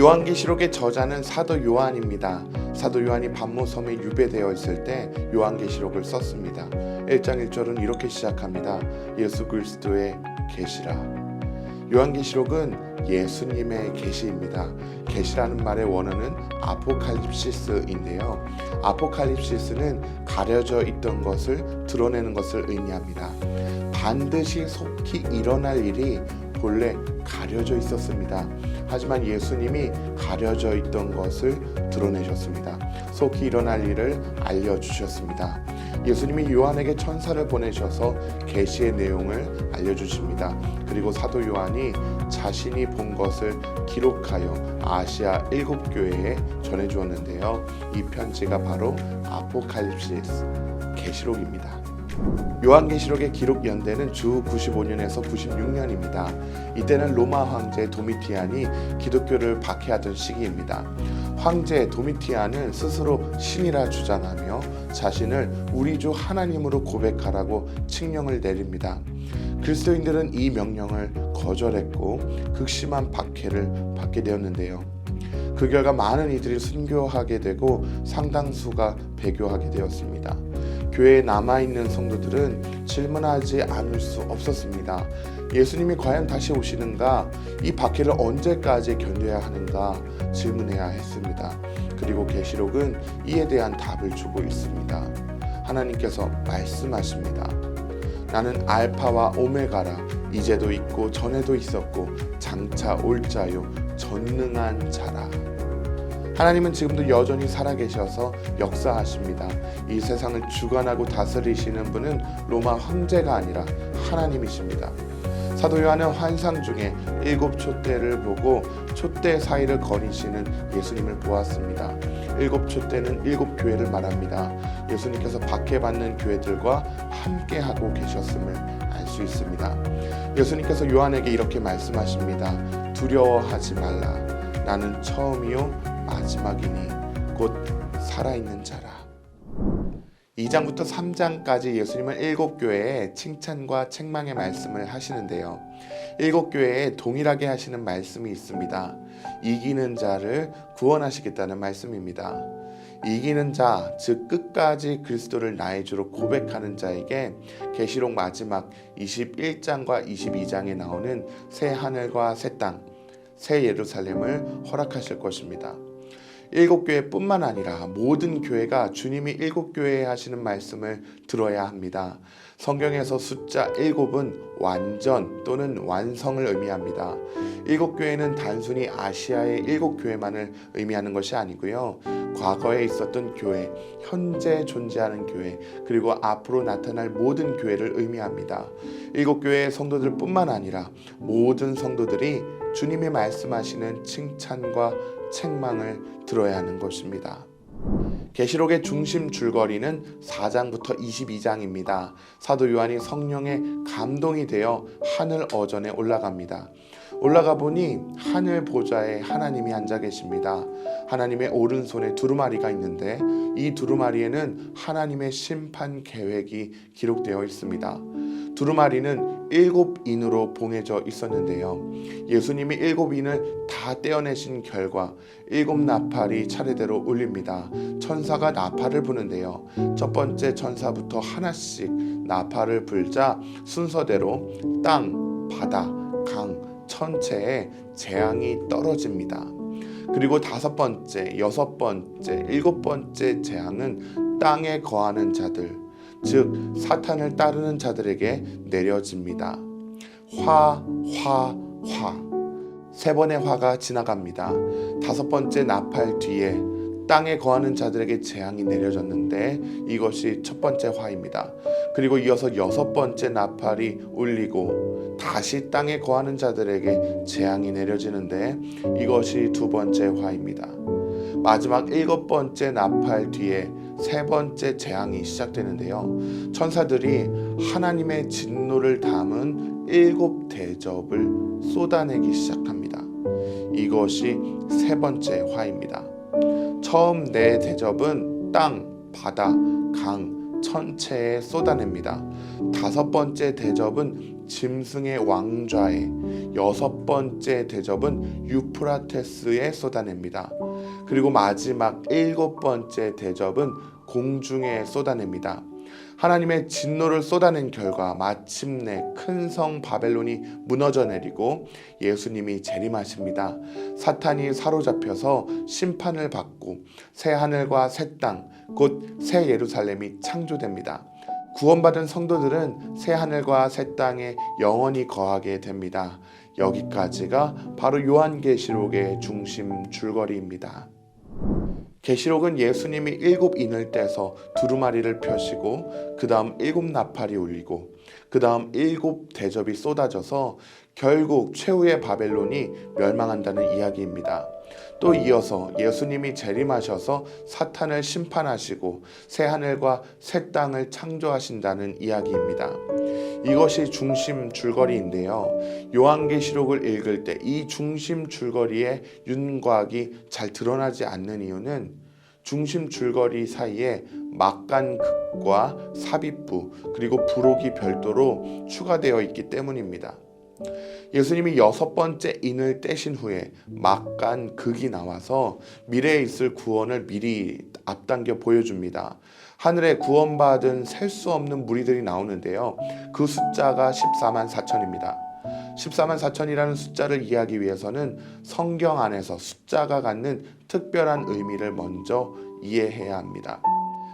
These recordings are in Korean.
요한계시록의 저자는 사도 요한입니다. 사도 요한이 patmos섬에 유배되어 있을 때 요한계시록을 썼습니다. 1장 1절은 이렇게 시작합니다. 예수 그리스도의 계시라. 요한계시록은 예수님의 계시입니다. 계시라는 말의 원어는 아포칼립시스인데요. 아포칼립시스는 가려져 있던 것을 드러내는 것을 의미합니다. 반드시 속히 일어날 일이 본래 가려져 있었습니다. 하지만 예수님이 가려져 있던 것을 드러내셨습니다. 속히 일어날 일을 알려주셨습니다. 예수님이 요한에게 천사를 보내셔서 계시의 내용을 알려주십니다. 그리고 사도 요한이 자신이 본 것을 기록하여 아시아 7교회에 전해주었는데요. 이 편지가 바로 아포칼립시스, 계시록입니다. 요한계시록의 기록 연대는 주 95년에서 96년입니다. 이때는 로마 황제 도미티안이 기독교를 박해하던 시기입니다. 황제 도미티안은 스스로 신이라 주장하며 자신을 우리 주 하나님으로 고백하라고 칙령을 내립니다. 그리스도인들은 이 명령을 거절했고 극심한 박해를 받게 되었는데요. 그 결과 많은 이들이 순교하게 되고 상당수가 배교하게 되었습니다. 교회에 남아있는 성도들은 질문하지 않을 수 없었습니다. 예수님이 과연 다시 오시는가? 이 박해를 언제까지 견뎌야 하는가? 질문해야 했습니다. 그리고 계시록은 이에 대한 답을 주고 있습니다. 하나님께서 말씀하십니다. 나는 알파와 오메가라. 이제도 있고 전에도 있었고 장차 올 자요 전능한 자라. 하나님은 지금도 여전히 살아계셔서 역사하십니다. 이 세상을 주관하고 다스리시는 분은 로마 황제가 아니라 하나님이십니다. 사도 요한은 환상 중에 7 촛대를 보고 촛대 사이를 거니시는 예수님을 보았습니다. 7 촛대는 7 교회를 말합니다. 예수님께서 박해받는 교회들과 함께하고 계셨음을 알 수 있습니다. 예수님께서 요한에게 이렇게 말씀하십니다. 두려워하지 말라. 나는 처음이요 마지막이니 곧 살아있는 자라. 2장부터 3장까지 예수님은 7 교회에 칭찬과 책망의 말씀을 하시는데요. 7 교회에 동일하게 하시는 말씀이 있습니다. 이기는 자를 구원하시겠다는 말씀입니다. 이기는 자, 즉 끝까지 그리스도를 나의 주로 고백하는 자에게 계시록 마지막 21장과 22장에 나오는 새 하늘과 새 땅, 새 예루살렘을 허락하실 것입니다. 7 교회뿐만 아니라 모든 교회가 주님이 7 교회에 하시는 말씀을 들어야 합니다. 성경에서 숫자 7은 완전 또는 완성을 의미합니다. 7 교회는 단순히 아시아의 7 교회만을 의미하는 것이 아니고요. 과거에 있었던 교회, 현재 존재하는 교회, 그리고 앞으로 나타날 모든 교회를 의미합니다. 7 교회의 성도들뿐만 아니라 모든 성도들이 주님이 말씀하시는 칭찬과 책망을 들어야 하는 것입니다. 계시록의 중심 줄거리는 4장부터 22장입니다. 사도 요한이 성령의 감동이 되어 하늘 어전에 올라갑니다. 올라가 보니 하늘 보좌에 하나님이 앉아 계십니다. 하나님의 오른손에 두루마리가 있는데 이 두루마리에는 하나님의 심판 계획이 기록되어 있습니다. 두루마리는 7인으로 봉해져 있었는데요. 예수님이 7인을 다 떼어내신 결과 7 나팔이 차례대로 울립니다. 천사가 나팔을 부는데요. 첫 번째 천사부터 하나씩 나팔을 불자 순서대로 땅, 바다, 강, 천체에 재앙이 떨어집니다. 그리고 5번째, 6번째, 7번째 재앙은 땅에 거하는 자들, 즉 사탄을 따르는 자들에게 내려집니다. 화, 화, 화. 3번의 화가 지나갑니다. 5번째 나팔 뒤에 땅에 거하는 자들에게 재앙이 내려졌는데 이것이 첫 번째 화입니다. 그리고 이어서 6번째 나팔이 울리고 다시 땅에 거하는 자들에게 재앙이 내려지는데 이것이 2번째 화입니다. 마지막 7번째 나팔 뒤에 3번째 재앙이 시작되는데요. 천사들이 하나님의 진노를 담은 7 대접을 쏟아내기 시작합니다. 이것이 3번째 화입니다. 처음 4 대접은 땅, 바다, 강, 천체에 쏟아냅니다. 5번째 대접은 짐승의 왕좌의 6번째 대접은 유프라테스에 쏟아냅니다. 그리고 마지막 7번째 대접은 공중에 쏟아냅니다. 하나님의 진노를 쏟아낸 결과 마침내 큰 성 바벨론이 무너져 내리고 예수님이 재림하십니다. 사탄이 사로잡혀서 심판을 받고 새 하늘과 새 땅, 곧 새 예루살렘이 창조됩니다. 구원받은 성도들은 새 하늘과 새 땅에 영원히 거하게 됩니다. 여기까지가 바로 요한계시록의 중심 줄거리입니다. 계시록은 예수님이 7인을 떼서 두루마리를 펴시고 그 다음 7나팔이 울리고 그 다음 7대접이 쏟아져서 결국 최후의 바벨론이 멸망한다는 이야기입니다. 또 이어서 예수님이 재림하셔서 사탄을 심판하시고 새 하늘과 새 땅을 창조하신다는 이야기입니다. 이것이 중심 줄거리인데요. 요한계시록을 읽을 때 이 중심 줄거리의 윤곽이 잘 드러나지 않는 이유는 중심 줄거리 사이에 막간극과 삽입부 그리고 부록이 별도로 추가되어 있기 때문입니다. 예수님이 6번째 인을 떼신 후에 막간극이 나와서 미래에 있을 구원을 미리 앞당겨 보여줍니다. 하늘에 구원받은 셀 수 없는 무리들이 나오는데요. 그 숫자가 14만 4천입니다. 14만 4천이라는 숫자를 이해하기 위해서는 성경 안에서 숫자가 갖는 특별한 의미를 먼저 이해해야 합니다.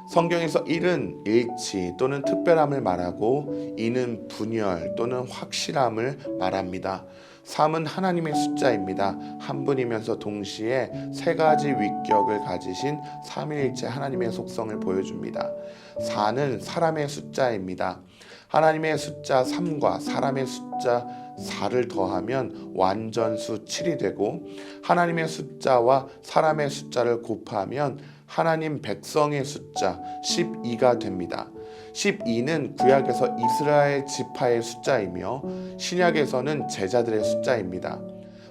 성경에서 1은 일치 또는 특별함을 말하고 2는 분열 또는 확실함을 말합니다. 3은 하나님의 숫자입니다. 한 분이면서 동시에 세 가지 위격을 가지신 삼위일체 하나님의 속성을 보여줍니다. 4는 사람의 숫자입니다. 하나님의 숫자 3과 사람의 숫자 4를 더하면 완전수 7이 되고 하나님의 숫자와 사람의 숫자를 곱하면 하나님 백성의 숫자 12가 됩니다. 12는 구약에서 이스라엘 지파의 숫자이며 신약에서는 제자들의 숫자입니다.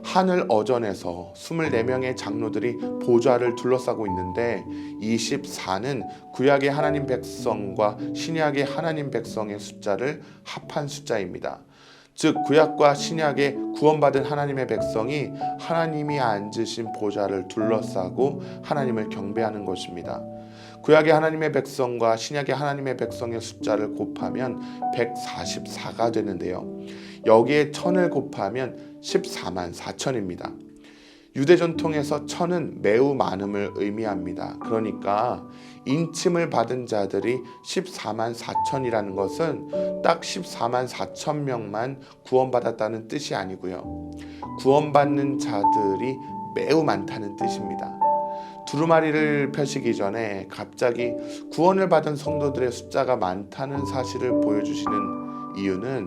하늘 어전에서 24명의 장로들이 보좌를 둘러싸고 있는데 24는 구약의 하나님 백성과 신약의 하나님 백성의 숫자를 합한 숫자입니다. 즉 구약과 신약의 구원받은 하나님의 백성이 하나님이 앉으신 보좌를 둘러싸고 하나님을 경배하는 것입니다. 구약의 하나님의 백성과 신약의 하나님의 백성의 숫자를 곱하면 144가 되는데요. 여기에 1000을 곱하면 14만 4천입니다. 유대 전통에서 1000은 매우 많음을 의미합니다. 그러니까 인침을 받은 자들이 14만 4천이라는 것은 딱 14만 4천 명만 구원받았다는 뜻이 아니고요. 구원받는 자들이 매우 많다는 뜻입니다. 두루마리를 펴시기 전에 갑자기 구원을 받은 성도들의 숫자가 많다는 사실을 보여주시는 이유는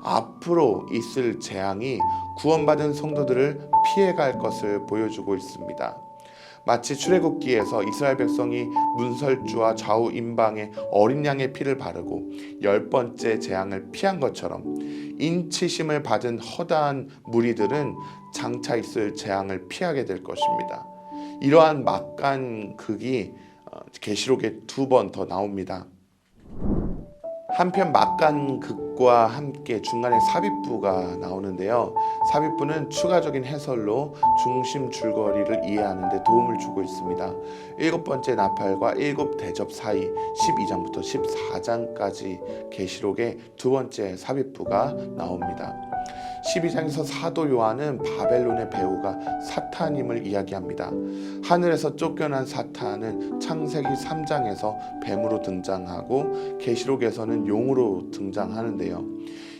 앞으로 있을 재앙이 구원받은 성도들을 피해갈 것을 보여주고 있습니다. 마치 출애굽기에서 이스라엘 백성이 문설주와 좌우 임방에 어린 양의 피를 바르고 10번째 재앙을 피한 것처럼 인치심을 받은 허다한 무리들은 장차 있을 재앙을 피하게 될 것입니다. 이러한 막간극이 계시록에 2번 더 나옵니다. 한편 막간극과 함께 중간에 삽입부가 나오는데요. 삽입부는 추가적인 해설로 중심 줄거리를 이해하는 데 도움을 주고 있습니다. 7번째 나팔과 7대접 사이 12장부터 14장까지 계시록의 2번째 삽입부가 나옵니다. 12장에서 사도 요한은 바벨론의 배후가 사탄임을 이야기합니다. 하늘에서 쫓겨난 사탄은 창세기 3장에서 뱀으로 등장하고 계시록에서는 용으로 등장하는데요.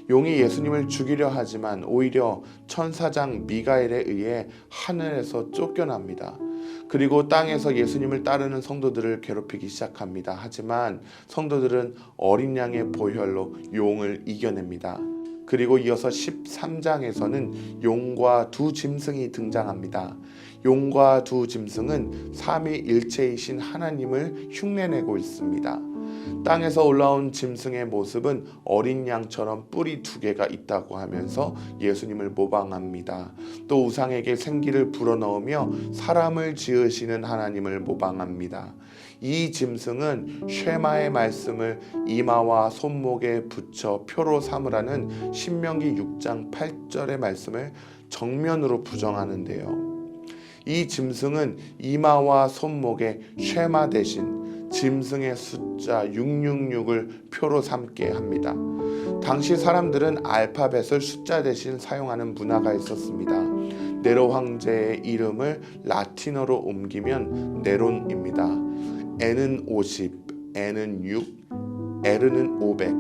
용이 예수님을 죽이려 하지만 오히려 천사장 미가엘에 의해 하늘에서 쫓겨납니다. 그리고 땅에서 예수님을 따르는 성도들을 괴롭히기 시작합니다. 하지만 성도들은 어린 양의 보혈로 용을 이겨냅니다. 그리고 이어서 13장에서는 용과 두 짐승이 등장합니다. 용과 두 짐승은 삼위일체이신 하나님을 흉내내고 있습니다. 땅에서 올라온 짐승의 모습은 어린 양처럼 뿔이 2개가 있다고 하면서 예수님을 모방합니다. 또 우상에게 생기를 불어넣으며 사람을 지으시는 하나님을 모방합니다. 이 짐승은 쉐마의 말씀을 이마와 손목에 붙여 표로 삼으라는 신명기 6장 8절의 말씀을 정면으로 부정하는데요. 이 짐승은 이마와 손목에 쉐마 대신 짐승의 숫자 666을 표로 삼게 합니다. 당시 사람들은 알파벳을 숫자 대신 사용하는 문화가 있었습니다. 네로 황제의 이름을 라틴어로 옮기면 네론입니다. N은 50, N은 6, L은 500,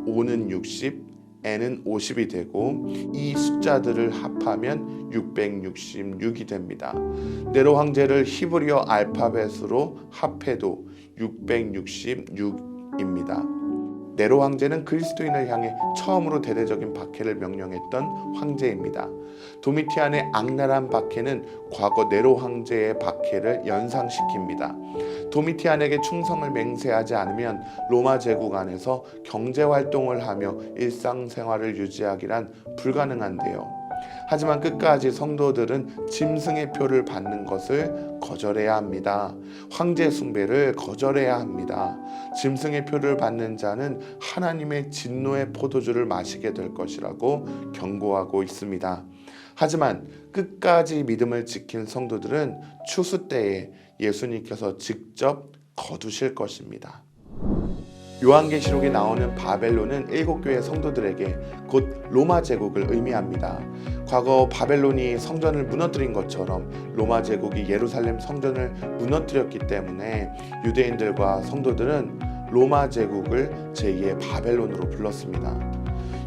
O는 60, N은 50이 되고 이 숫자들을 합하면 666이 됩니다. 네로 황제를 히브리어 알파벳으로 합해도 666입니다. 네로 황제는 그리스도인을 향해 처음으로 대대적인 박해를 명령했던 황제입니다. 도미티안의 악랄한 박해는 과거 네로 황제의 박해를 연상시킵니다. 도미티안에게 충성을 맹세하지 않으면 로마 제국 안에서 경제활동을 하며 일상생활을 유지하기란 불가능한데요. 하지만 끝까지 성도들은 짐승의 표를 받는 것을 거절해야 합니다. 황제 숭배를 거절해야 합니다. 짐승의 표를 받는 자는 하나님의 진노의 포도주를 마시게 될 것이라고 경고하고 있습니다. 하지만 끝까지 믿음을 지킨 성도들은 추수 때에 예수님께서 직접 거두실 것입니다. 요한계시록에 나오는 바벨론은 7교회 성도들에게 곧 로마 제국을 의미합니다. 과거 바벨론이 성전을 무너뜨린 것처럼 로마 제국이 예루살렘 성전을 무너뜨렸기 때문에 유대인들과 성도들은 로마 제국을 제2의 바벨론으로 불렀습니다.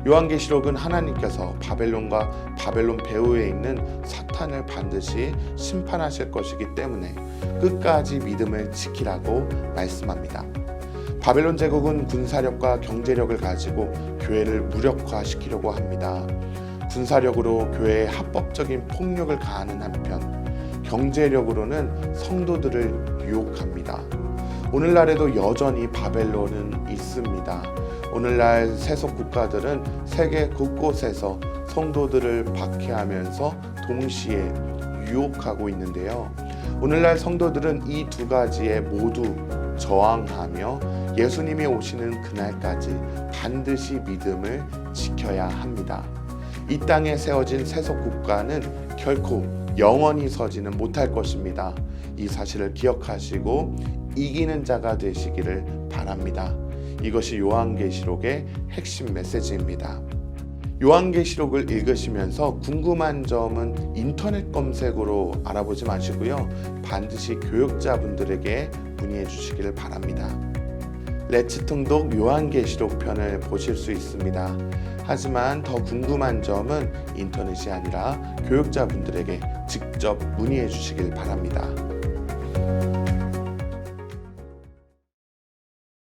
요한계시록은 하나님께서 바벨론과 바벨론 배후에 있는 사탄을 반드시 심판하실 것이기 때문에 끝까지 믿음을 지키라고 말씀합니다. 바벨론 제국은 군사력과 경제력을 가지고 교회를 무력화시키려고 합니다. 군사력으로 교회에 합법적인 폭력을 가하는 한편 경제력으로는 성도들을 유혹합니다. 오늘날에도 여전히 바벨론은 있습니다. 오늘날 세속 국가들은 세계 곳곳에서 성도들을 박해하면서 동시에 유혹하고 있는데요. 오늘날 성도들은 이 2가지에 모두 저항하며 예수님이 오시는 그날까지 반드시 믿음을 지켜야 합니다. 이 땅에 세워진 세속 국가는 결코 영원히 서지는 못할 것입니다. 이 사실을 기억하시고 이기는 자가 되시기를 바랍니다. 이것이 요한계시록의 핵심 메시지입니다. 요한계시록을 읽으시면서 궁금한 점은 인터넷 검색으로 알아보지 마시고요. 반드시 교육자분들에게 문의해 주시기를 바랍니다. 레츠통독 요한계시록 편을 보실 수 있습니다. 하지만 더 궁금한 점은 인터넷이 아니라 교육자분들에게 직접 문의해 주시길 바랍니다.